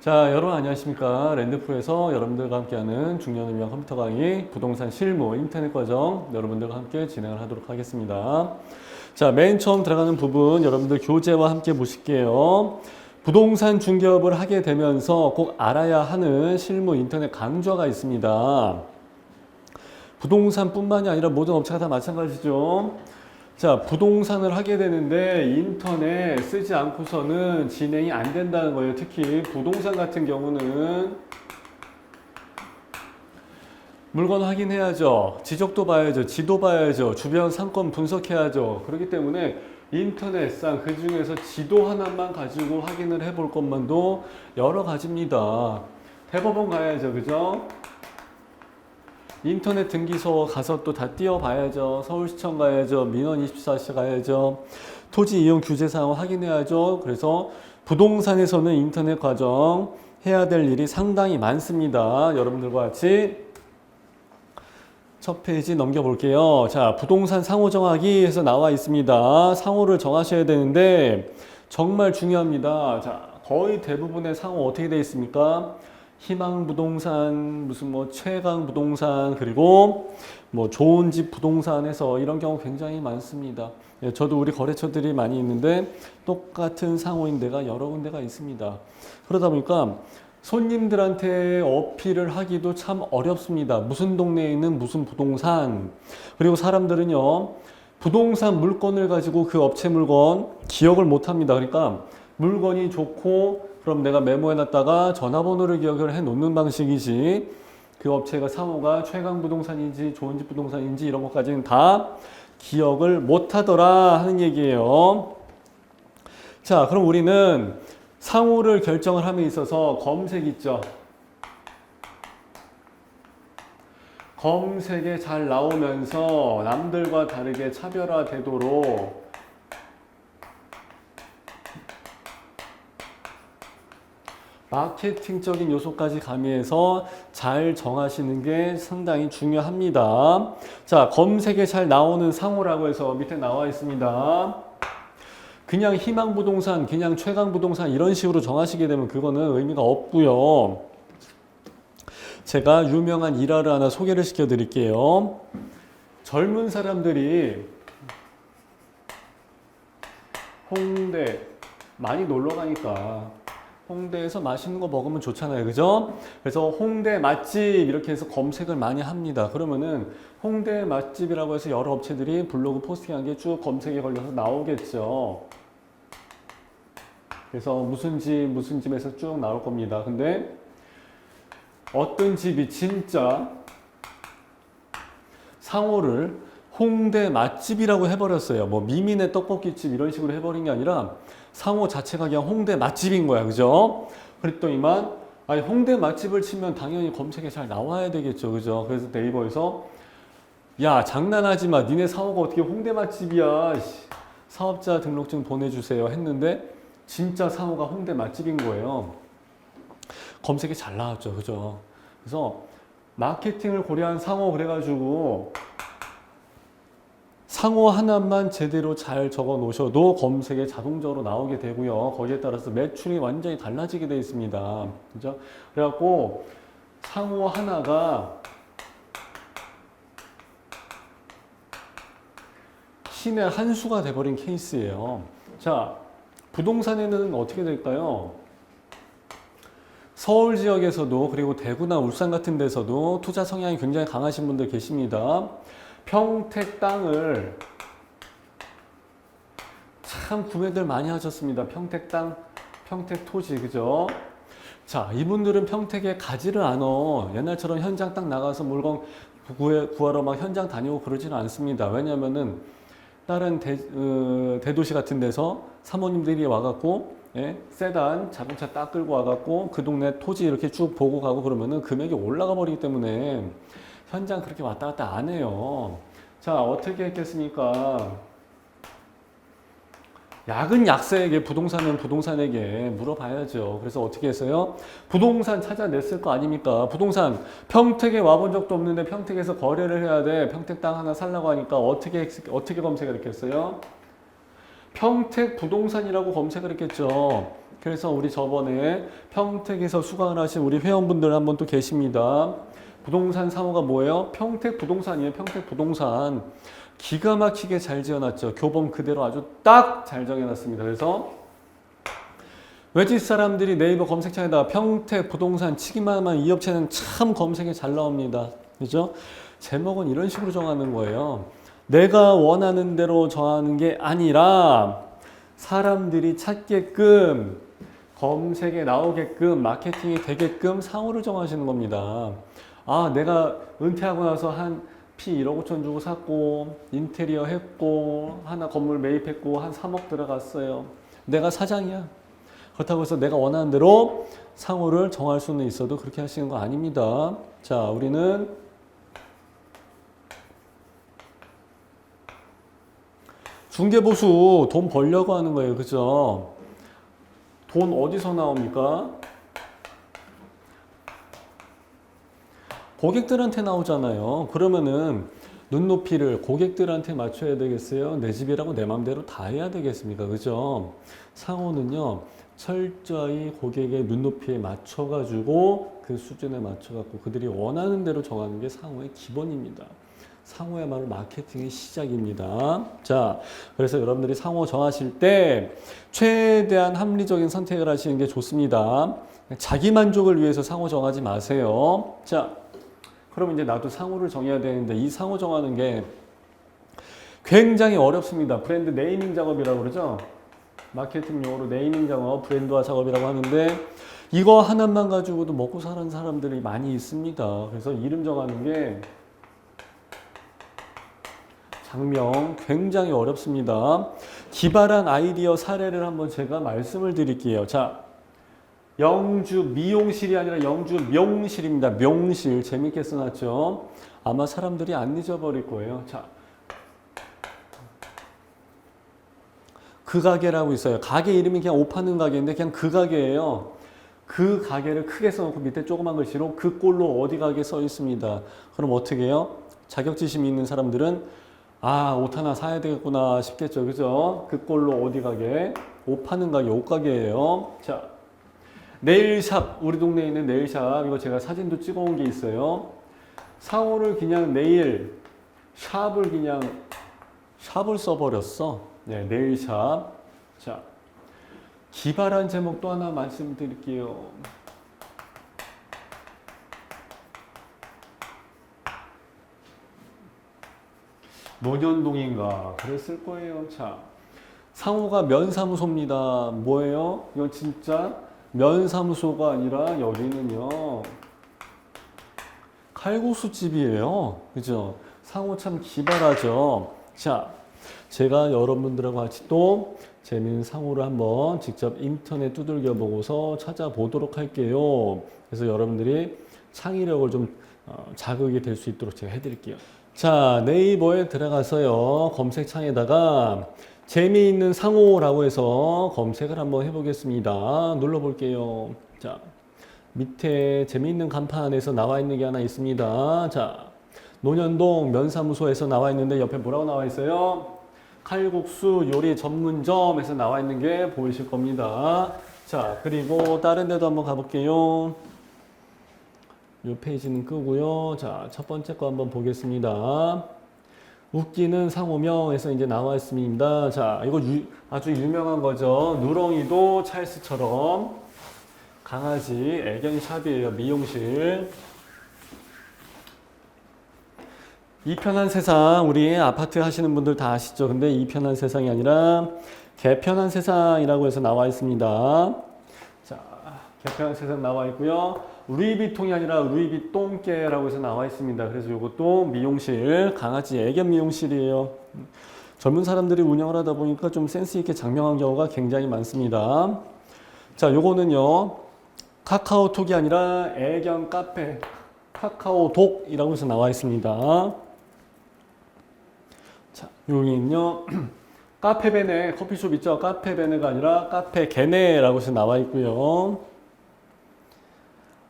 자, 여러분 안녕하십니까. 랜드프로에서 여러분들과 함께하는 중년을 위한 컴퓨터 강의 부동산 실무 인터넷 과정 여러분들과 함께 진행을 하도록 하겠습니다. 자, 맨 처음 들어가는 부분 여러분들 교재와 함께 보실게요. 부동산 중개업을 하게 되면서 꼭 알아야 하는 실무 인터넷 강좌가 있습니다. 부동산뿐만이 아니라 모든 업체가 다 마찬가지죠. 자, 부동산을 하게 되는데 인터넷 쓰지 않고서는 진행이 안 된다는 거예요. 특히 부동산 같은 경우는 물건 확인해야죠. 지적도 봐야죠. 지도 봐야죠. 주변 상권 분석해야죠. 그렇기 때문에 인터넷상 그 중에서 지도 하나만 가지고 확인을 해볼 것만도 여러 가지입니다. 대법원 가야죠. 그죠? 인터넷 등기소 가서 또 다 띄워봐야죠. 서울시청 가야죠. 민원24시 가야죠. 토지 이용 규제 사항 확인해야죠. 그래서 부동산에서는 인터넷 과정 해야 될 일이 상당히 많습니다. 여러분들과 같이 첫 페이지 넘겨볼게요. 자, 부동산 상호 정하기에서 나와 있습니다. 상호를 정하셔야 되는데 정말 중요합니다. 자, 거의 대부분의 상호 어떻게 되어 있습니까? 희망 부동산, 무슨 뭐 최강 부동산, 그리고 뭐 좋은 집 부동산에서 이런 경우 굉장히 많습니다. 예, 저도 우리 거래처들이 많이 있는데 똑같은 상호인 데가 여러 군데가 있습니다. 그러다 보니까 손님들한테 어필을 하기도 참 어렵습니다. 무슨 동네에 있는 무슨 부동산. 그리고 사람들은요, 부동산 물건을 가지고 그 업체 물건 기억을 못 합니다. 그러니까 물건이 좋고 그럼 내가 메모해놨다가 전화번호를 기억을 해놓는 방식이지 그 업체가 상호가 최강 부동산인지 좋은 집 부동산인지 이런 것까지는 다 기억을 못하더라 하는 얘기예요. 자, 그럼 우리는 상호를 결정을 함에 있어서 검색 있죠. 검색에 잘 나오면서 남들과 다르게 차별화되도록 마케팅적인 요소까지 가미해서 잘 정하시는 게 상당히 중요합니다. 자, 검색에 잘 나오는 상호라고 해서 밑에 나와 있습니다. 그냥 희망부동산, 그냥 최강부동산 이런 식으로 정하시게 되면 그거는 의미가 없고요. 제가 유명한 일화를 하나 소개를 시켜 드릴게요. 젊은 사람들이 홍대 많이 놀러 가니까 홍대에서 맛있는 거 먹으면 좋잖아요. 그죠? 그래서 홍대 맛집 이렇게 해서 검색을 많이 합니다. 그러면은 홍대 맛집이라고 해서 여러 업체들이 블로그 포스팅한 게 쭉 검색에 걸려서 나오겠죠. 그래서 무슨 집에서 쭉 나올 겁니다. 근데 어떤 집이 진짜 상호를 홍대 맛집이라고 해버렸어요. 뭐 미민의 떡볶이집 이런 식으로 해버린 게 아니라 상호 자체가 그냥 홍대 맛집인 거야. 그죠? 그랬더니만 아니 홍대 맛집을 치면 당연히 검색에 잘 나와야 되겠죠. 그죠? 그래서 네이버에서 야 장난하지 마. 니네 상호가 어떻게 홍대 맛집이야. 사업자 등록증 보내주세요 했는데 진짜 상호가 홍대 맛집인 거예요. 검색에 잘 나왔죠. 그죠? 그래서 마케팅을 고려한 상호 그래가지고 상호 하나만 제대로 잘 적어 놓으셔도 검색에 자동적으로 나오게 되고요. 거기에 따라서 매출이 완전히 달라지게 되어 있습니다. 그죠? 그래갖고 상호 하나가 신의 한 수가 돼버린 케이스예요. 자, 부동산에는 어떻게 될까요? 서울 지역에서도 그리고 대구나 울산 같은 데서도 투자 성향이 굉장히 강하신 분들 계십니다. 평택 땅을 참 구매들 많이 하셨습니다. 평택 땅, 평택 토지, 그죠? 자, 이분들은 평택에 가지를 않아. 옛날처럼 현장 딱 나가서 물건 구하러 막 현장 다니고 그러지는 않습니다. 왜냐면은 다른 대도시 같은 데서 사모님들이 와갖고 예? 세단 자동차 딱 끌고 와갖고 그 동네 토지 이렇게 쭉 보고 가고 그러면은 금액이 올라가 버리기 때문에 현장 그렇게 왔다 갔다 안 해요. 자, 어떻게 했겠습니까? 약은 약사에게, 부동산은 부동산에게 물어봐야죠. 그래서 어떻게 했어요? 부동산 찾아냈을 거 아닙니까? 부동산, 평택에 와본 적도 없는데 평택에서 거래를 해야 돼. 평택 땅 하나 살라고 하니까 어떻게 검색을 했겠어요? 평택 부동산이라고 검색을 했겠죠. 그래서 우리 저번에 평택에서 수강을 하신 우리 회원분들 한 분 또 계십니다. 부동산 상호가 뭐예요? 평택 부동산이에요. 평택 부동산. 기가 막히게 잘 지어놨죠. 교본 그대로 아주 딱 잘 정해놨습니다. 그래서 외지 사람들이 네이버 검색창에다가 평택 부동산 치기만 하면 이 업체는 참 검색에 잘 나옵니다. 그죠? 제목은 이런 식으로 정하는 거예요. 내가 원하는 대로 정하는 게 아니라 사람들이 찾게끔 검색에 나오게끔 마케팅이 되게끔 상호를 정하시는 겁니다. 아, 내가 은퇴하고 나서 한 피 1억 5천 주고 샀고 인테리어 했고 하나 건물 매입했고 한 3억 들어갔어요. 내가 사장이야. 그렇다고 해서 내가 원하는 대로 상호를 정할 수는 있어도 그렇게 하시는 거 아닙니다. 자, 우리는 중개보수 돈 벌려고 하는 거예요. 그죠? 돈 어디서 나옵니까? 고객들한테 나오잖아요. 그러면은 눈높이를 고객들한테 맞춰야 되겠어요? 내 집이라고 내 맘대로 다 해야 되겠습니까? 그죠? 상호는요, 철저히 고객의 눈높이에 맞춰가지고 그 수준에 맞춰갖고 그들이 원하는 대로 정하는 게 상호의 기본입니다. 상호야말로 마케팅의 시작입니다. 자, 그래서 여러분들이 상호 정하실 때 최대한 합리적인 선택을 하시는 게 좋습니다. 자기 만족을 위해서 상호 정하지 마세요. 자, 그럼 이제 나도 상호를 정해야 되는데 이 상호 정하는 게 굉장히 어렵습니다. 브랜드 네이밍 작업이라고 그러죠. 마케팅 용어로 네이밍 작업, 브랜드화 작업이라고 하는데 이거 하나만 가지고도 먹고 사는 사람들이 많이 있습니다. 그래서 이름 정하는 게 장명 굉장히 어렵습니다. 기발한 아이디어 사례를 한번 제가 말씀을 드릴게요. 자, 영주 미용실이 아니라 영주 명실입니다. 명실. 재밌게 써놨죠. 아마 사람들이 안 잊어버릴 거예요. 자, 그 가게라고 있어요. 가게 이름이 그냥 옷 파는 가게인데 그냥 그 가게예요. 그 가게를 크게 써놓고 밑에 조그만 글씨로 그 꼴로 어디 가게 써 있습니다. 그럼 어떻게 해요? 자격지심이 있는 사람들은 아, 옷 하나 사야 되겠구나 싶겠죠. 그죠? 그 꼴로 어디 가게? 옷 파는 가게, 옷 가게예요. 자, 네일샵, 우리 동네에 있는 네일샵, 이거 제가 사진도 찍어 온 게 있어요. 상호를 그냥 네일, 샵을 그냥 샵을 써버렸어. 네, 네일샵. 자, 기발한 제목 또 하나 말씀드릴게요. 논현동인가 그랬을 거예요. 자, 상호가 면사무소입니다. 뭐예요? 이건 진짜 면사무소가 아니라 여기는요 칼국수 집이에요. 그죠? 상호 참 기발하죠. 자, 제가 여러분들하고 같이 또 재미있는 상호를 한번 직접 인터넷 두들겨 보고서 찾아보도록 할게요. 그래서 여러분들이 창의력을 좀 자극이 될 수 있도록 제가 해드릴게요. 자, 네이버에 들어가서요 검색창에다가 재미있는 상호라고 해서 검색을 한번 해보겠습니다. 눌러볼게요. 자, 밑에 재미있는 간판에서 나와 있는 게 하나 있습니다. 자, 논현동 면사무소에서 나와 있는데 옆에 뭐라고 나와 있어요? 칼국수 요리 전문점에서 나와 있는 게 보이실 겁니다. 자, 그리고 다른 데도 한번 가볼게요. 이 페이지는 끄고요. 자, 첫 번째 거 한번 보겠습니다. 웃기는 상호명에서 이제 나와 있습니다. 자, 이거 아주 유명한 거죠. 누렁이도 찰스처럼 강아지 애견샵이에요. 미용실. 이 편한 세상, 우리 아파트 하시는 분들 다 아시죠? 근데 이 편한 세상이 아니라 개편한 세상이라고 해서 나와 있습니다. 자, 개편한 세상 나와 있고요. 루이비통이 아니라 루이비똥개라고 해서 나와 있습니다. 그래서 이것도 미용실, 강아지 애견 미용실이에요. 젊은 사람들이 운영을 하다 보니까 좀 센스 있게 장명한 경우가 굉장히 많습니다. 자, 요거는요 카카오톡이 아니라 애견 카페, 카카오독이라고 해서 나와 있습니다. 자, 여기는요 카페베네, 커피숍 있죠? 카페베네가 아니라 카페게네라고 해서 나와 있고요.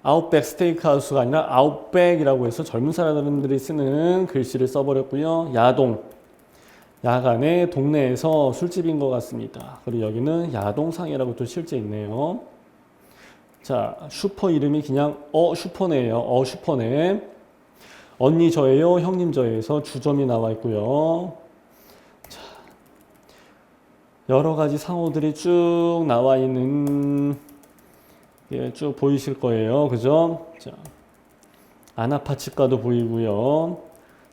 아웃백 스테이크하우스가 아니라 아웃백이라고 해서 젊은 사람들이 쓰는 글씨를 써버렸고요. 야동, 야간에 동네에서 술집인 것 같습니다. 그리고 여기는 야동상이라고 또 실제 있네요. 자, 슈퍼 이름이 그냥 슈퍼네예요. 슈퍼네. 언니 저예요, 형님 저예요에서 주점이 나와 있고요. 자, 여러 가지 상호들이 쭉 나와 있는 게 쭉 보이실 거예요. 그죠? 자, 아나파치과도 보이고요.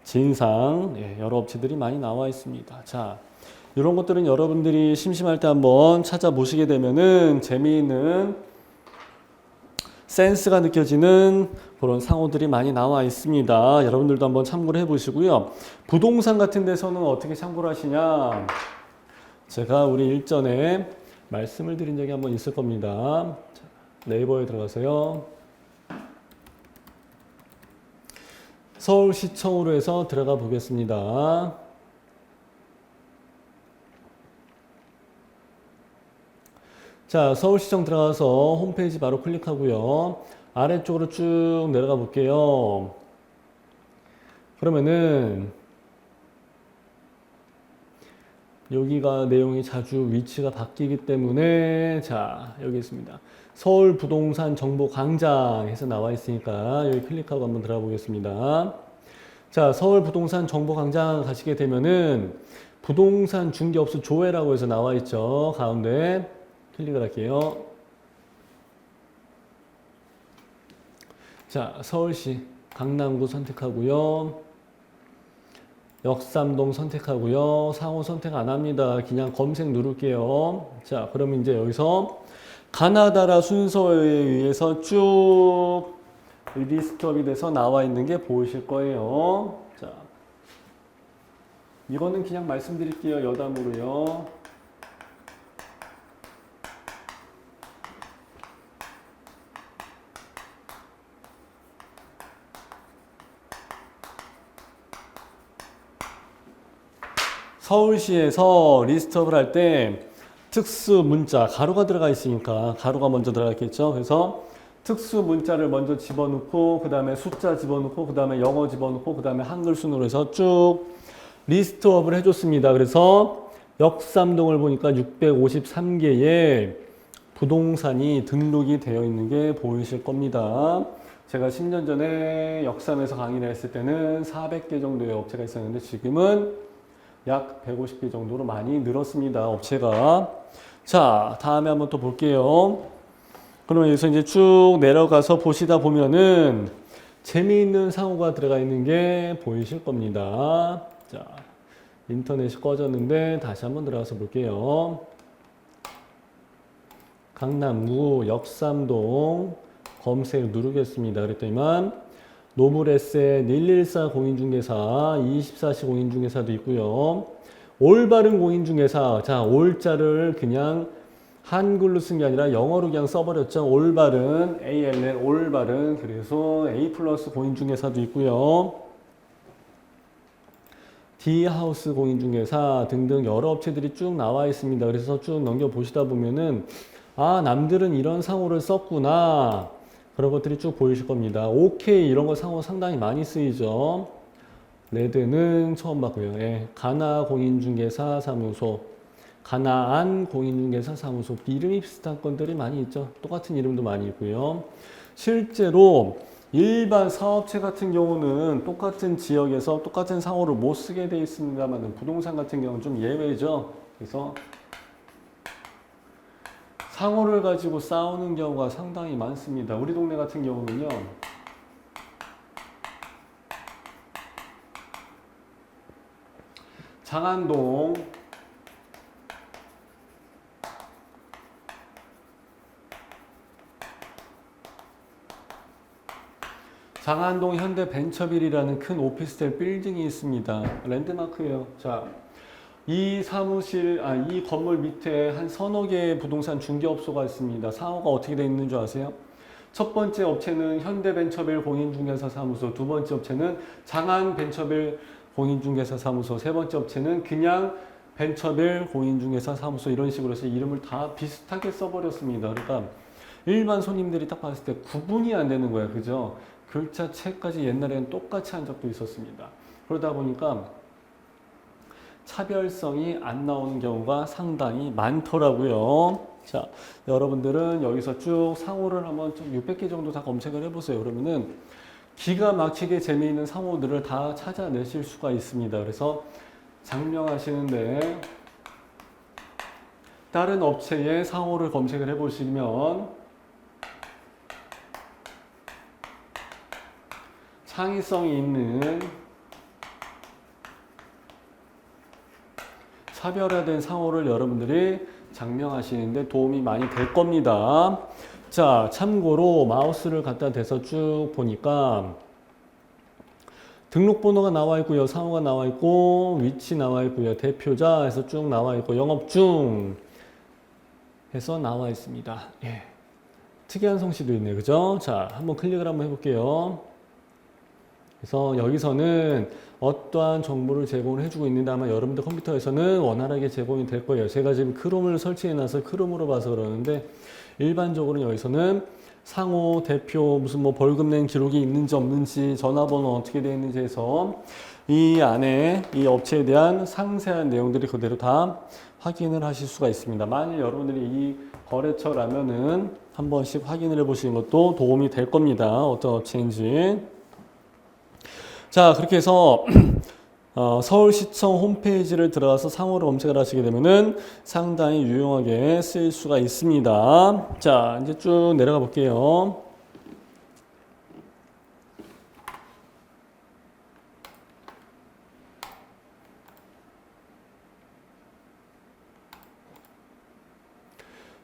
진상, 여러 업체들이 많이 나와 있습니다. 자, 이런 것들은 여러분들이 심심할 때 한번 찾아보시게 되면은 재미있는 센스가 느껴지는 그런 상호들이 많이 나와 있습니다. 여러분들도 한번 참고를 해보시고요. 부동산 같은 데서는 어떻게 참고를 하시냐? 제가 우리 일전에 말씀을 드린 적이 한번 있을 겁니다. 자, 네이버에 들어가세요. 서울시청으로 해서 들어가 보겠습니다. 자, 서울시청 들어가서 홈페이지 바로 클릭하고요. 아래쪽으로 쭉 내려가 볼게요. 그러면은 여기가 내용이 자주 위치가 바뀌기 때문에 자, 여기 있습니다. 서울 부동산 정보 광장 해서 나와 있으니까 여기 클릭하고 한번 들어가 보겠습니다. 자, 서울 부동산 정보 광장 가시게 되면은 부동산 중개업소 조회라고 해서 나와 있죠. 가운데 클릭을 할게요. 자, 서울시 강남구 선택하고요. 역삼동 선택하고요. 상호 선택 안 합니다. 그냥 검색 누를게요. 자, 그럼 이제 여기서 가나다라 순서에 의해서 쭉 리스트업이 돼서 나와 있는 게 보이실 거예요. 자, 이거는 그냥 말씀드릴게요. 여담으로요. 서울시에서 리스트업을 할 때 특수 문자, 가로가 들어가 있으니까 가로가 먼저 들어갔겠죠. 그래서 특수 문자를 먼저 집어넣고 그 다음에 숫자 집어넣고 그 다음에 영어 집어넣고 그 다음에 한글 순으로 해서 쭉 리스트업을 해줬습니다. 그래서 역삼동을 보니까 653개의 부동산이 등록이 되어 있는 게 보이실 겁니다. 제가 10년 전에 역삼에서 강의를 했을 때는 400개 정도의 업체가 있었는데 지금은 약 150개 정도로 많이 늘었습니다. 업체가. 자, 다음에 한번 또 볼게요. 그러면 여기서 이제 쭉 내려가서 보시다 보면은 재미있는 상호가 들어가 있는 게 보이실 겁니다. 자, 인터넷이 꺼졌는데 다시 한번 들어가서 볼게요. 강남구 역삼동 검색 누르겠습니다. 그랬더니만 노블에셋 114 공인중개사, 24시 공인중개사도 있고요. 올바른 공인중개사, 자, 올자를 그냥 한글로 쓴 게 아니라 영어로 그냥 써버렸죠. 올바른, ALL, 올바른, 그래서 A 플러스 공인중개사도 있고요. D하우스 공인중개사 등등 여러 업체들이 쭉 나와 있습니다. 그래서 쭉 넘겨보시다 보면은 아, 남들은 이런 상호를 썼구나. 그런 것들이 쭉 보이실 겁니다. OK 이런 거 상호 상당히 많이 쓰이죠. 레드는 처음 봤고요. 예, 가나 공인중개사 사무소, 가나안 공인중개사 사무소 이름이 비슷한 건들이 많이 있죠. 똑같은 이름도 많이 있고요. 실제로 일반 사업체 같은 경우는 똑같은 지역에서 똑같은 상호를 못 쓰게 돼 있습니다만 부동산 같은 경우는 좀 예외죠. 그래서 상호를 가지고 싸우는 경우가 상당히 많습니다. 우리 동네 같은 경우는요. 장안동 장안동 현대벤처빌이라는 큰 오피스텔 빌딩이 있습니다. 랜드마크예요. 자, 이 사무실, 이 건물 밑에 한 서너 개의 부동산 중개업소가 있습니다. 상호가 어떻게 되어 있는 줄 아세요? 첫 번째 업체는 현대벤처빌 공인중개사 사무소, 두 번째 업체는 장안벤처빌 공인중개사 사무소, 세 번째 업체는 그냥 벤처빌 공인중개사 사무소 이런 식으로 해서 이름을 다 비슷하게 써버렸습니다. 그러니까 일반 손님들이 딱 봤을 때 구분이 안 되는 거예요. 그죠? 글자체까지 옛날에는 똑같이 한 적도 있었습니다. 그러다 보니까 차별성이 안 나오는 경우가 상당히 많더라고요. 자, 여러분들은 여기서 쭉 상호를 한번 좀 600개 정도 다 검색을 해보세요. 그러면은 기가 막히게 재미있는 상호들을 다 찾아내실 수가 있습니다. 그래서 장명하시는데 다른 업체의 상호를 검색을 해보시면 창의성이 있는 차별화된 상호를 여러분들이 장명하시는데 도움이 많이 될 겁니다. 자, 참고로 마우스를 갖다 대서 쭉 보니까 등록번호가 나와 있고요. 상호가 나와 있고 위치 나와 있고요. 대표자 해서 쭉 나와 있고 영업 중 해서 나와 있습니다. 예. 특이한 성씨도 있네요. 그죠? 자, 한번 클릭을 한번 해볼게요. 그래서 여기서는 어떠한 정보를 제공을 해주고 있는데 아마 여러분들 컴퓨터에서는 원활하게 제공이 될 거예요. 제가 지금 크롬을 설치해놔서 크롬으로 봐서 그러는데 일반적으로 여기서는 상호, 대표, 무슨 뭐 벌금 낸 기록이 있는지 없는지, 전화번호 어떻게 되어 있는지 해서 이 안에 이 업체에 대한 상세한 내용들이 그대로 다 확인을 하실 수가 있습니다. 만일 여러분들이 이 거래처라면은 한 번씩 확인을 해 보시는 것도 도움이 될 겁니다. 어떤 업체인지. 자, 그렇게 해서 서울시청 홈페이지를 들어가서 상호를 검색을 하시게 되면은 상당히 유용하게 쓰일 수가 있습니다. 자, 이제 쭉 내려가 볼게요.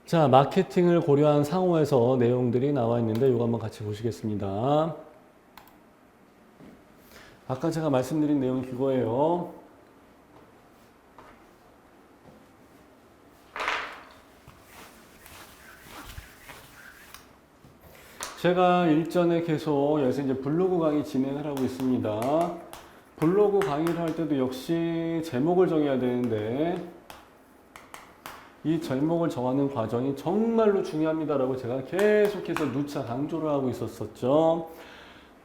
자, 마케팅을 고려한 상호에서 내용들이 나와 있는데 이거 한번 같이 보시겠습니다. 아까 제가 말씀드린 내용이 그거예요. 제가 일전에 계속 여기서 이제 블로그 강의 진행을 하고 있습니다. 블로그 강의를 할 때도 역시 제목을 정해야 되는데 이 제목을 정하는 과정이 정말로 중요합니다라고 제가 계속해서 누차 강조를 하고 있었죠.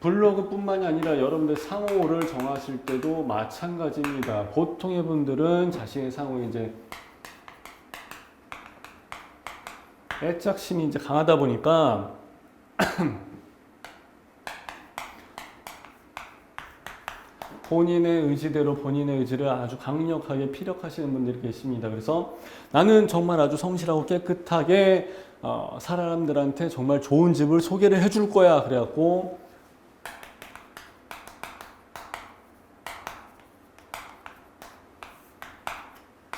블로그뿐만이 아니라 여러분들 상호를 정하실 때도 마찬가지입니다. 보통의 분들은 자신의 상호에 이제 애착심이 이제 강하다 보니까 본인의 의지대로 본인의 의지를 아주 강력하게 피력하시는 분들이 계십니다. 그래서 나는 정말 아주 성실하고 깨끗하게 사람들한테 정말 좋은 집을 소개를 해줄 거야. 그래갖고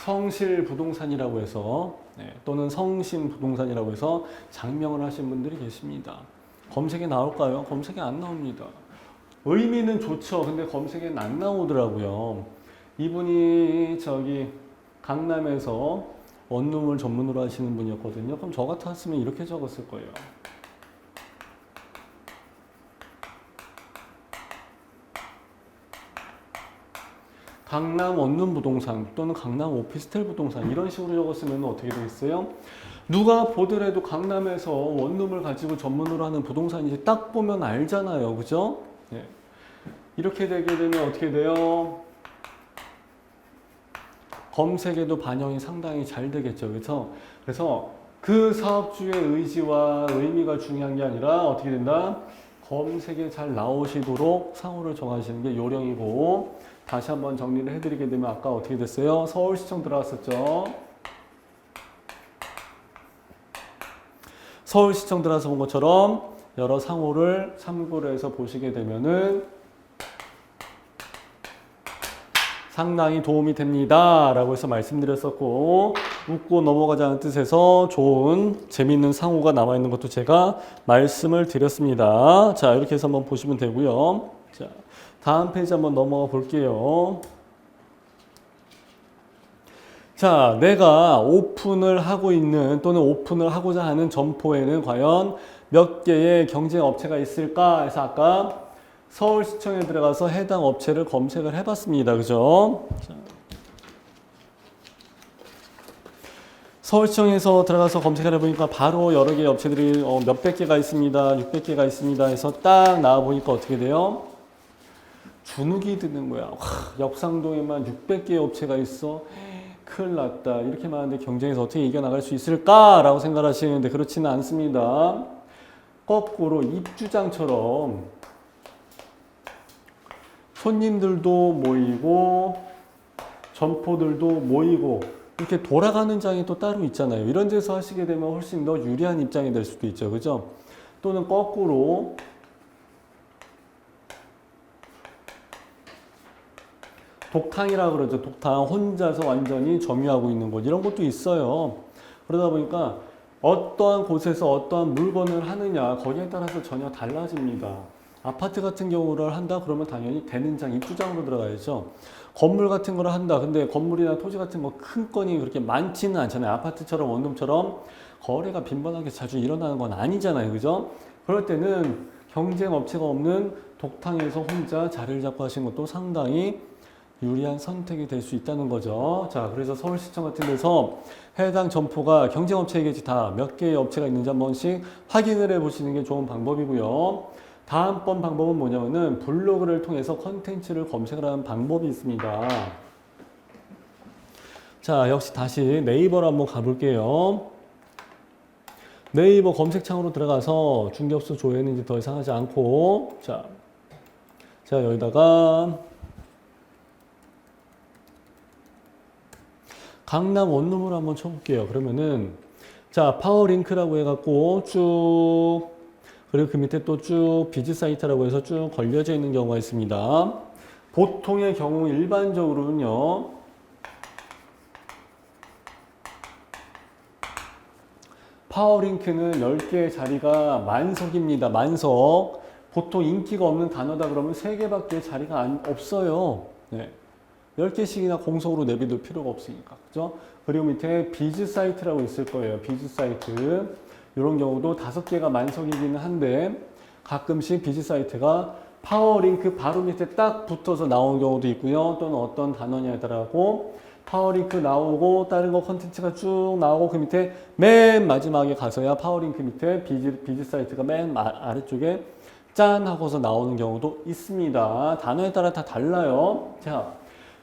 성실 부동산이라고 해서 또는 성신 부동산이라고 해서 장명을 하신 분들이 계십니다. 검색에 나올까요? 검색에 안 나옵니다. 의미는 좋죠. 근데 검색에는 안 나오더라고요. 이분이 저기 강남에서 원룸을 전문으로 하시는 분이었거든요. 그럼 저 같았으면 이렇게 적었을 거예요. 강남 원룸 부동산 또는 강남 오피스텔 부동산 이런 식으로 적었으면 어떻게 되겠어요? 누가 보더라도 강남에서 원룸을 가지고 전문으로 하는 부동산인지 딱 보면 알잖아요. 그죠? 네. 이렇게 되게 되면 어떻게 돼요? 검색에도 반영이 상당히 잘 되겠죠. 그래서 그 사업주의 의지와 의미가 중요한 게 아니라 어떻게 된다? 검색에 잘 나오시도록 상호를 정하시는 게 요령이고, 다시 한번 정리를 해드리게 되면 아까 어떻게 됐어요? 서울시청 들어갔었죠. 서울시청 들어가서 본 것처럼 여러 상호를 참고를 해서 보시게 되면은 상당히 도움이 됩니다 라고 해서 말씀드렸었고, 웃고 넘어가자는 뜻에서 좋은 재미있는 상호가 나와 있는 것도 제가 말씀을 드렸습니다. 자, 이렇게 해서 한번 보시면 되고요. 자, 다음 페이지 한번 넘어가 볼게요. 자, 내가 오픈을 하고 있는 또는 오픈을 하고자 하는 점포에는 과연 몇 개의 경쟁 업체가 있을까 해서 아까 서울시청에 들어가서 해당 업체를 검색을 해봤습니다. 그죠? 자. 서울시청에서 들어가서 검색을 해보니까 바로 여러 개의 업체들이 몇백 개가 있습니다. 600개가 있습니다. 해서 딱 나와보니까 어떻게 돼요? 주눅이 드는 거야. 와, 역상동에만 600개의 업체가 있어. 큰일 났다. 이렇게 많은데 경쟁에서 어떻게 이겨나갈 수 있을까라고 생각하시는데 그렇지는 않습니다. 거꾸로 입주장처럼 손님들도 모이고 점포들도 모이고 이렇게 돌아가는 장이 또 따로 있잖아요. 이런 데서 하시게 되면 훨씬 더 유리한 입장이 될 수도 있죠. 그죠? 또는 거꾸로 독탕이라고 그러죠. 독탕. 혼자서 완전히 점유하고 있는 곳. 이런 것도 있어요. 그러다 보니까 어떠한 곳에서 어떠한 물건을 하느냐 거기에 따라서 전혀 달라집니다. 아파트 같은 경우를 한다 그러면 당연히 되는 장, 입주장으로 들어가야죠. 건물 같은 거를 한다. 근데 건물이나 토지 같은 거 큰 건이 그렇게 많지는 않잖아요. 아파트처럼 원룸처럼 거래가 빈번하게 자주 일어나는 건 아니잖아요. 그죠? 그럴 때는 경쟁 업체가 없는 독탕에서 혼자 자리를 잡고 하시는 것도 상당히 유리한 선택이 될 수 있다는 거죠. 자, 그래서 서울시청 같은 데서 해당 점포가 경쟁업체이겠지 다 몇 개의 업체가 있는지 한 번씩 확인을 해 보시는 게 좋은 방법이고요. 다음번 방법은 뭐냐면은 블로그를 통해서 컨텐츠를 검색을 하는 방법이 있습니다. 자, 역시 다시 네이버로 한번 가볼게요. 네이버 검색창으로 들어가서 중개업소 조회는 더 이상 하지 않고 자 여기다가 강남 원룸으로 한번 쳐볼게요. 그러면은 자 파워링크라고 해갖고 쭉 그리고 그 밑에 또 쭉 비즈사이트라고 해서 쭉 걸려져 있는 경우가 있습니다. 보통의 경우 일반적으로는요. 파워링크는 10개의 자리가 만석입니다. 만석. 보통 인기가 없는 단어다 그러면 3개밖에 자리가 없어요. 네. 10개씩이나 공석으로 내비둘 필요가 없으니까. 그죠? 그리고 밑에 비즈 사이트라고 있을 거예요. 비즈 사이트. 이런 경우도 5개가 만석이기는 한데 가끔씩 비즈 사이트가 파워링크 바로 밑에 딱 붙어서 나오는 경우도 있고요. 또는 어떤 단어냐에 따라서 파워링크 나오고 다른 거 컨텐츠가 쭉 나오고 그 밑에 맨 마지막에 가서야 파워링크 밑에 비즈 사이트가 맨 아래쪽에 짠 하고서 나오는 경우도 있습니다. 단어에 따라 다 달라요. 자,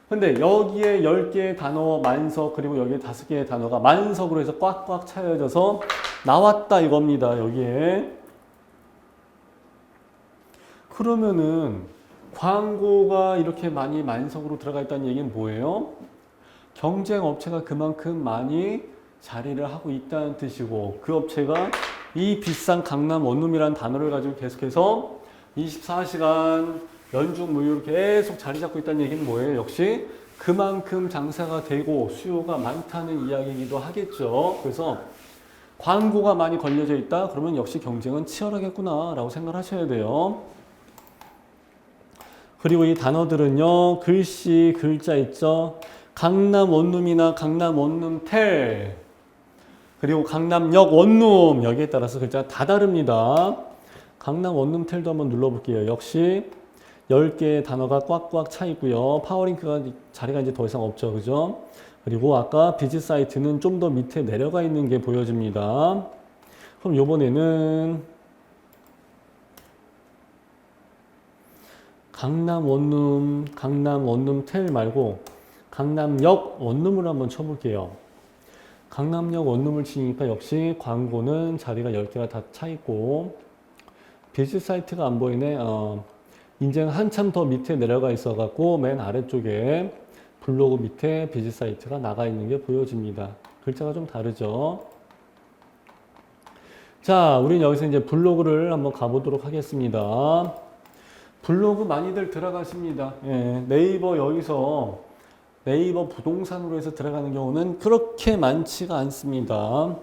근데 여기에 10개의 단어 만석 그리고 여기에 5개의 단어가 만석으로 해서 꽉꽉 차여져서 나왔다 이겁니다. 여기에. 그러면은 광고가 이렇게 많이 만석으로 들어가 있다는 얘기는 뭐예요? 경쟁 업체가 그만큼 많이 자리를 하고 있다는 뜻이고 그 업체가 이 비싼 강남 원룸이라는 단어를 가지고 계속해서 24시간 연중 무휴로 계속 자리 잡고 있다는 얘기는 뭐예요? 역시 그만큼 장사가 되고 수요가 많다는 이야기이기도 하겠죠. 그래서 광고가 많이 걸려져 있다? 그러면 역시 경쟁은 치열하겠구나 라고 생각을 하셔야 돼요. 그리고 이 단어들은요. 글씨, 글자 있죠. 강남 원룸이나 강남 원룸텔 그리고 강남역 원룸 여기에 따라서 글자가 다 다릅니다. 강남 원룸텔도 한번 눌러볼게요. 역시 10개의 단어가 꽉꽉 차 있고요. 파워링크가 자리가 이제 더 이상 없죠. 그죠? 그리고 아까 비즈 사이트는 좀 더 밑에 내려가 있는 게 보여집니다. 그럼 요번에는 강남 원룸 텔 말고 강남역 원룸을 한번 쳐볼게요. 강남역 원룸을 치니까 역시 광고는 자리가 10개가 다 차 있고 비즈 사이트가 안 보이네. 이제는 한참 더 밑에 내려가 있어 갖고 맨 아래쪽에 블로그 밑에 비즈 사이트가 나가 있는 게 보여집니다. 글자가 좀 다르죠. 자, 우린 여기서 이제 블로그를 한번 가보도록 하겠습니다. 블로그 많이들 들어가십니다. 예, 네이버 여기서 네이버 부동산으로 해서 들어가는 경우는 그렇게 많지가 않습니다.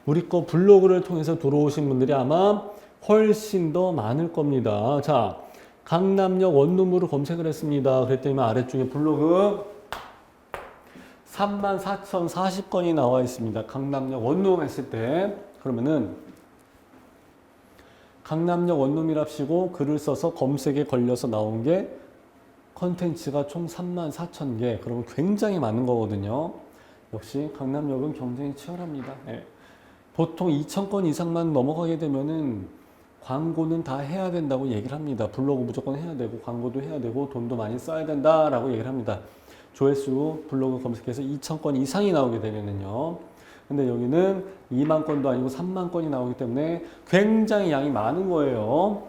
우리 거 블로그를 통해서 들어오신 분들이 아마 훨씬 더 많을 겁니다. 자, 강남역 원룸으로 검색을 했습니다. 그랬더니 아래쪽에 블로그 34,040건이 나와 있습니다. 강남역 원룸 했을 때 그러면은 강남역 원룸이랍시고 글을 써서 검색에 걸려서 나온 게 컨텐츠가 총 34,000개. 그러면 굉장히 많은 거거든요. 역시 강남역은 경쟁이 치열합니다. 네. 보통 2,000건 이상만 넘어가게 되면은 광고는 다 해야 된다고 얘기를 합니다. 블로그 무조건 해야 되고 광고도 해야 되고 돈도 많이 써야 된다라고 얘기를 합니다. 조회수 블로그 검색해서 2,000건 이상이 나오게 되면은요. 근데 여기는 2만 건도 아니고 3만 건이 나오기 때문에 굉장히 양이 많은 거예요.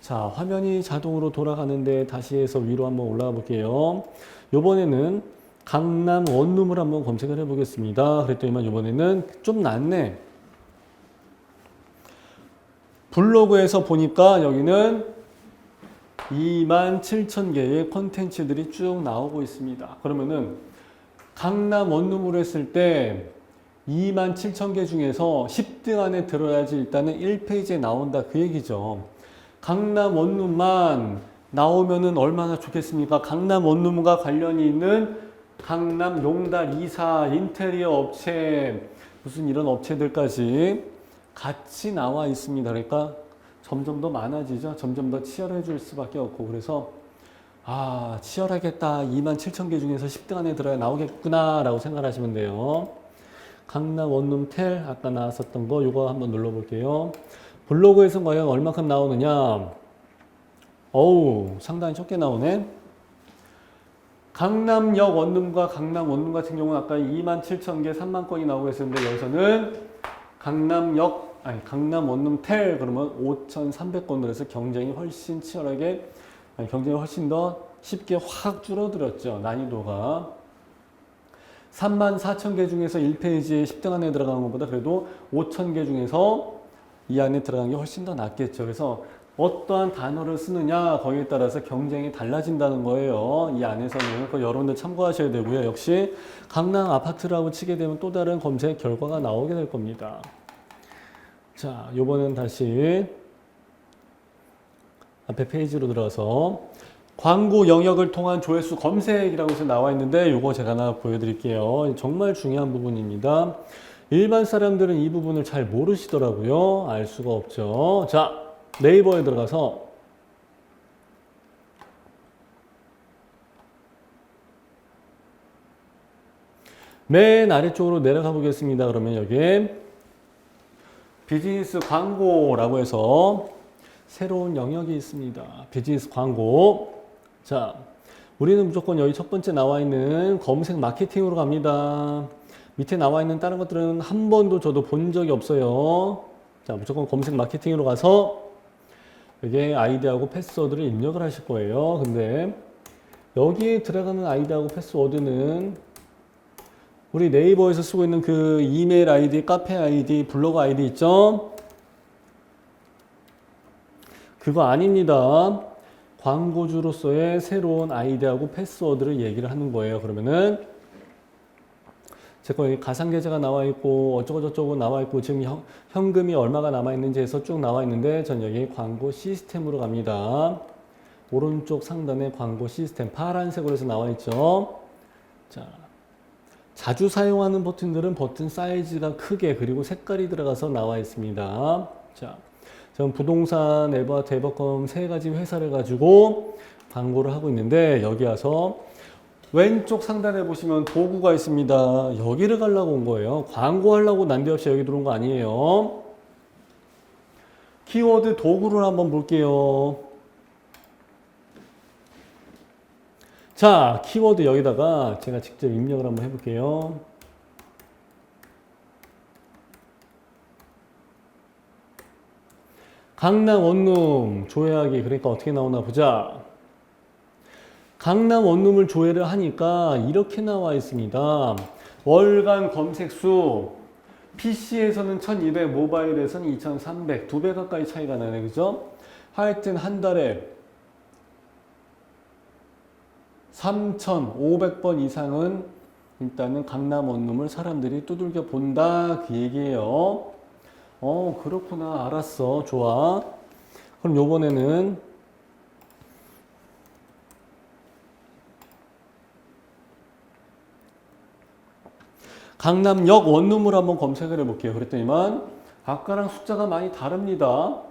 자, 화면이 자동으로 돌아가는데 다시 해서 위로 한번 올라가 볼게요. 요번에는 강남 원룸을 한번 검색을 해 보겠습니다. 그랬더니만 요번에는 좀 낫네. 블로그에서 보니까 여기는 27,000개의 콘텐츠들이 쭉 나오고 있습니다. 그러면은 강남 원룸으로 했을 때 27,000개 중에서 10등 안에 들어야지 일단은 1페이지에 나온다 그 얘기죠. 강남 원룸만 나오면은 얼마나 좋겠습니까? 강남 원룸과 관련이 있는 강남 용달 이사 인테리어 업체 무슨 이런 업체들까지 같이 나와 있습니다. 그러니까 점점 더 많아지죠. 점점 더 치열해질 수밖에 없고 그래서 치열하겠다. 27,000개 중에서 10등 안에 들어야 나오겠구나 라고 생각하시면 돼요. 강남 원룸 텔 아까 나왔었던 거 이거 한번 눌러볼게요. 블로그에서 과연 얼마큼 나오느냐. 어우 상당히 적게 나오네. 강남역 원룸과 강남 원룸 같은 경우는 아까 27,000개 3만 건이 나오고 있었는데 여기서는 강남 원룸 텔 그러면 5,300건으로 해서 경쟁이 훨씬 치열하게 경쟁이 훨씬 더 쉽게 확 줄어들었죠. 난이도가 34,000개 중에서 1페이지에 10등 안에 들어간 것보다 그래도 5,000개 중에서 이 안에 들어간 게 훨씬 더 낫겠죠. 그래서 어떠한 단어를 쓰느냐 거기에 따라서 경쟁이 달라진다는 거예요. 이 안에서는 그 여러분들 참고하셔야 되고요. 역시 강남 아파트라고 치게 되면 또 다른 검색 결과가 나오게 될 겁니다. 자, 요번엔 다시 앞에 페이지로 들어가서 광고 영역을 통한 조회수 검색이라고 해서 나와 있는데 요거 제가 하나 보여드릴게요. 정말 중요한 부분입니다. 일반 사람들은 이 부분을 잘 모르시더라고요. 알 수가 없죠. 자, 네이버에 들어가서 맨 아래쪽으로 내려가 보겠습니다. 그러면 여기에 비즈니스 광고라고 해서 새로운 영역이 있습니다. 비즈니스 광고. 자, 우리는 무조건 여기 첫 번째 나와 있는 검색 마케팅으로 갑니다. 밑에 나와 있는 다른 것들은 한 번도 저도 본 적이 없어요. 자, 무조건 검색 마케팅으로 가서 여기에 아이디하고 패스워드를 입력을 하실 거예요. 근데 여기에 들어가는 아이디하고 패스워드는 우리 네이버에서 쓰고 있는 그 이메일 아이디, 카페 아이디, 블로그 아이디 있죠? 그거 아닙니다. 광고주로서의 새로운 아이디하고 패스워드를 얘기를 하는 거예요. 그러면은 제 거 여기 가상계좌가 나와 있고 어쩌고저쩌고 나와 있고 지금 현금이 얼마가 남아 있는지 해서 쭉 나와 있는데 전 여기 광고 시스템으로 갑니다. 오른쪽 상단에 광고 시스템 파란색으로 해서 나와 있죠. 자, 자주 사용하는 버튼들은 버튼 사이즈가 크게 그리고 색깔이 들어가서 나와 있습니다. 자, 저는 부동산, 에버, 대버컴 세 가지 회사를 가지고 광고를 하고 있는데 여기 와서 왼쪽 상단에 보시면 도구가 있습니다. 여기를 가려고 온 거예요. 광고하려고 난데없이 여기 들어온 거 아니에요. 키워드 도구를 한번 볼게요. 자, 키워드 여기다가 제가 직접 입력을 한번 해볼게요. 강남 원룸 조회하기 그러니까 어떻게 나오나 보자. 강남 원룸을 조회를 하니까 이렇게 나와 있습니다. 월간 검색수 PC에서는 1200, 모바일에서는 2300, 2배 가까이 차이가 나네, 그죠? 하여튼 한 달에 3,500번 이상은 일단은 강남 원룸을 사람들이 두들겨 본다 그 얘기예요. 그렇구나. 알았어. 좋아. 그럼 요번에는 강남역 원룸으로 한번 검색을 해볼게요. 그랬더니만 아까랑 숫자가 많이 다릅니다.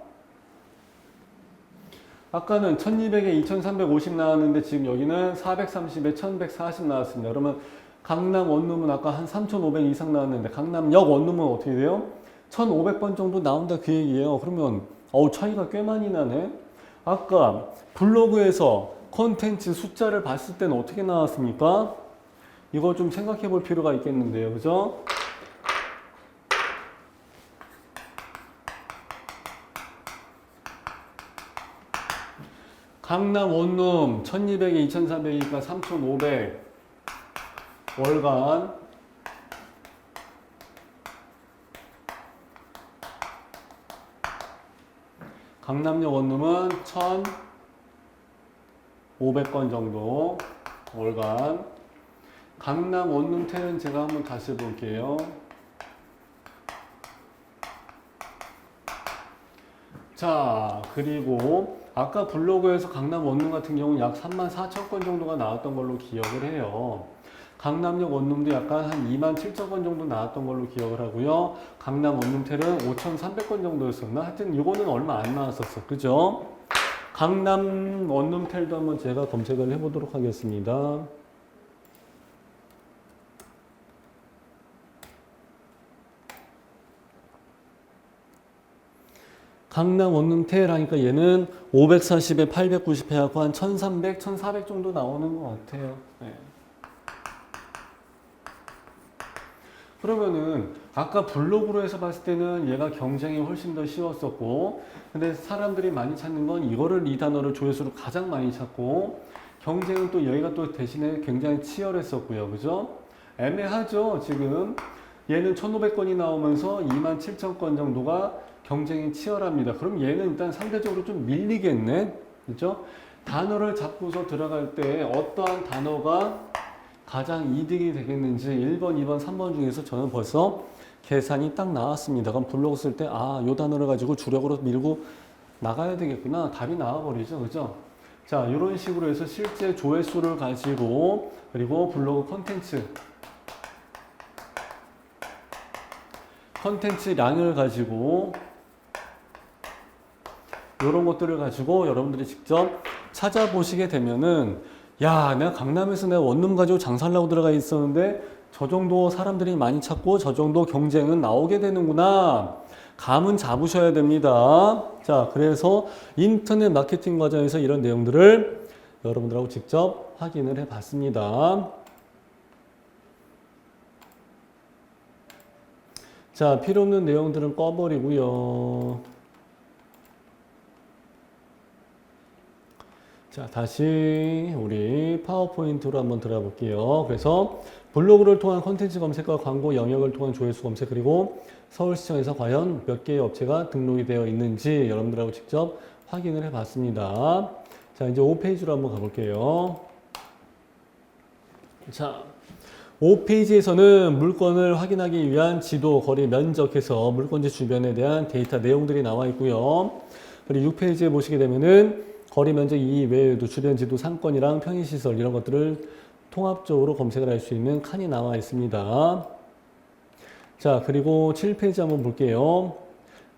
아까는 1200에 2350 나왔는데 지금 여기는 430에 1140 나왔습니다. 그러면 강남 원룸은 아까 한 3500 이상 나왔는데 강남역 원룸은 어떻게 돼요? 1500번 정도 나온다 그 얘기예요. 그러면 차이가 꽤 많이 나네. 아까 블로그에서 컨텐츠 숫자를 봤을 때는 어떻게 나왔습니까? 이거 좀 생각해 볼 필요가 있겠는데요. 그죠? 강남 원룸 1200에 2300이니까 3500 월간 강남역 원룸은 1500건 정도 월간 강남 원룸텔은 제가 한번 다시 볼게요. 자, 그리고 아까 블로그에서 강남 원룸 같은 경우는 약 34,000건 정도가 나왔던 걸로 기억을 해요. 강남역 원룸도 약간 한 27,000건 정도 나왔던 걸로 기억을 하고요. 강남 원룸텔은 5,300건 정도였었나? 하여튼 이거는 얼마 안 나왔었어. 그죠? 강남 원룸텔도 한번 제가 검색을 해보도록 하겠습니다. 강남 원룸텔 하니까 얘는 540에 890 해갖고 한 1300, 1400 정도 나오는 것 같아요. 네. 그러면은 아까 블로그로 해서 봤을 때는 얘가 경쟁이 훨씬 더 쉬웠었고, 근데 사람들이 많이 찾는 건 이거를 이 단어를 조회수로 가장 많이 찾고, 경쟁은 또 여기가 또 대신에 굉장히 치열했었고요. 그죠? 애매하죠, 지금. 얘는 1500건이 나오면서 27,000건 정도가 경쟁이 치열합니다. 그럼 얘는 일단 상대적으로 좀 밀리겠네. 그죠? 단어를 잡고서 들어갈 때 어떠한 단어가 가장 이득이 되겠는지 1번, 2번, 3번 중에서 저는 벌써 계산이 딱 나왔습니다. 그럼 블로그 쓸 때, 요 단어를 가지고 주력으로 밀고 나가야 되겠구나. 답이 나와버리죠. 그죠? 자, 이런 식으로 해서 실제 조회수를 가지고, 그리고 블로그 컨텐츠량을 가지고, 이런 것들을 가지고 여러분들이 직접 찾아보시게 되면은, 야, 내가 강남에서 내가 원룸 가지고 장사하려고 들어가 있었는데 저 정도 사람들이 많이 찾고 저 정도 경쟁은 나오게 되는구나. 감은 잡으셔야 됩니다. 자, 그래서 인터넷 마케팅 과정에서 이런 내용들을 여러분들하고 직접 확인을 해 봤습니다. 자, 필요 없는 내용들은 꺼버리고요. 자, 다시 우리 파워포인트로 한번 들어볼게요. 그래서 블로그를 통한 콘텐츠 검색과 광고 영역을 통한 조회수 검색, 그리고 서울시청에서 과연 몇 개의 업체가 등록이 되어 있는지 여러분들하고 직접 확인을 해 봤습니다. 자, 이제 5페이지로 한번 가볼게요. 자, 5페이지에서는 물건을 확인하기 위한 지도, 거리, 면적에서 물건지 주변에 대한 데이터 내용들이 나와 있고요. 그리고 6페이지에 보시게 되면은 거리 면적 이외에도 주변 지도, 상권이랑 편의시설 이런 것들을 통합적으로 검색을 할 수 있는 칸이 나와 있습니다. 자, 그리고 7페이지 한번 볼게요.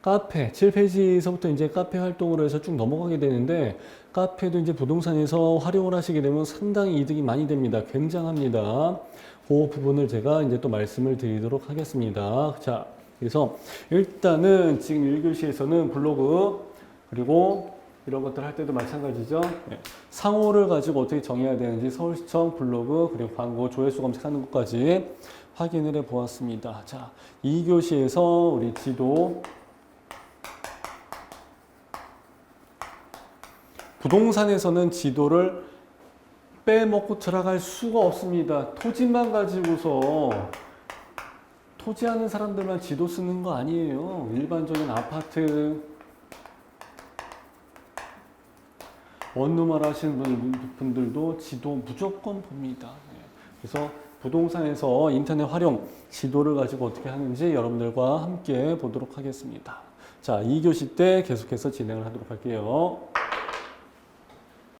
카페, 7페이지에서부터 이제 카페 활동으로 해서 쭉 넘어가게 되는데, 카페도 이제 부동산에서 활용을 하시게 되면 상당히 이득이 많이 됩니다. 굉장합니다. 그 부분을 제가 이제 또 말씀을 드리도록 하겠습니다. 자, 그래서 일단은 지금 1교시에서는 블로그, 그리고 이런 것들 할 때도 마찬가지죠. 네. 상호를 가지고 어떻게 정해야 되는지 서울시청 블로그, 그리고 광고 조회수 검색하는 것까지 확인을 해 보았습니다. 자, 2교시에서 우리 지도, 부동산에서는 지도를 빼먹고 들어갈 수가 없습니다. 토지만 가지고서 토지하는 사람들만 지도 쓰는 거 아니에요. 일반적인 아파트, 원룸을 하시는 분들도 지도 무조건 봅니다. 그래서 부동산에서 인터넷 활용 지도를 가지고 어떻게 하는지 여러분들과 함께 보도록 하겠습니다. 자, 2교시 때 계속해서 진행을 하도록 할게요.